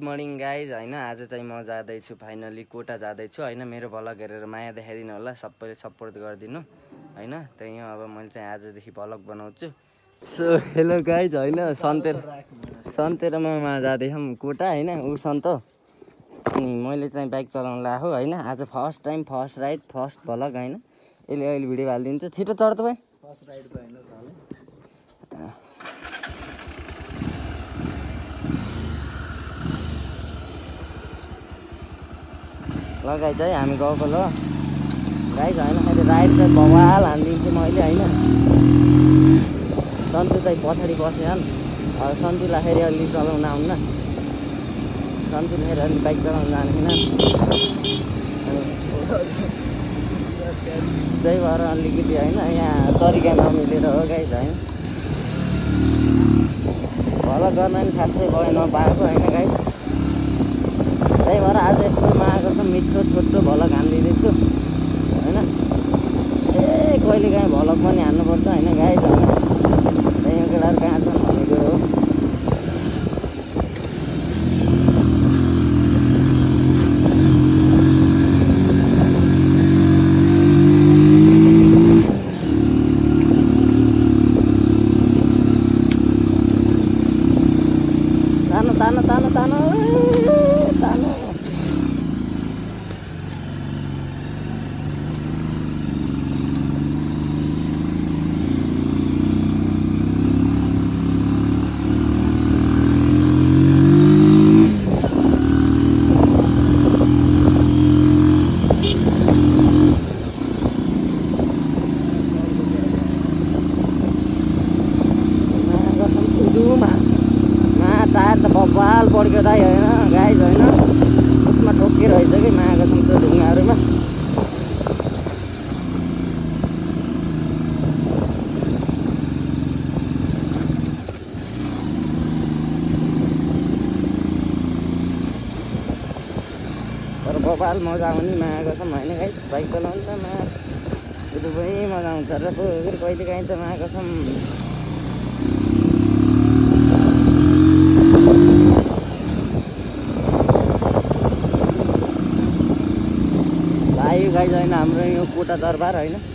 good morning guys होइन आज चाहिँ म जाँदैछु फाइनली कोटा जाँदैछु होइन मेरो भ्लग हेरेर माया देखाइदिनु होला सबैले सपोर्ट गरिदिनु होइन त्यही हो अब मैले चाहिँ आजदेखि भ्लग बनाउँछु सो हेलो गाइज होइन सन्तेरमा जाँदैछौँ कोटा होइन ऊ सन्त अनि मैले चाहिँ बाइक चलाउनु लाग्यो होइन आज first time first ride first vlog होइन यसले अहिले भिडियो हालिदिन्छु छिटो चढ त भाइ फर्स्ट राइडको होइन ल गाइज है हामी गएको ल गाइज होइन अहिले राइड चाहिँ बवाल हानिदिन्छु मैले होइन सन्तु चाहिँ पछाडि बस्यो अब सन्तुलाई फेरि अलि चलाउन आउन्न सन्तुले फेरि अलि बाइक चलाउन जानेन त्यही भएर अलिकति होइन यहाँ तरिका नमिलेर हो गाइज होइन भ्लग गर्न नि खासै भयो नपाएको होइन गाइज त्यही भएर आज यसो मागेको छ मिठो छोटो भ्लग हानिदिँदैछु होइन ए कहिले काहीँ भ्लग पनि हान्नुपर्छ होइन गाइज होइन त्यही केटाहरू कहाँ छन् भन्ने कुरो हो तानो तानो तानो तानो टायर त बबाल पड्क्यो दाइ होइन गाइज होइन उसमा ठोकिएर रहेछ कि मागेको छौँ त्यो ढुङ्गाहरूमा तर बबाल मजा आउने मागेको छौँ होइन गाइज बाइक चलाउनु त दुबै मजा आउँछ र फेरि कहिले काहीँ त मागेको छौँ आयो गाइज होइन हाम्रो यो कोटा दरबार होइन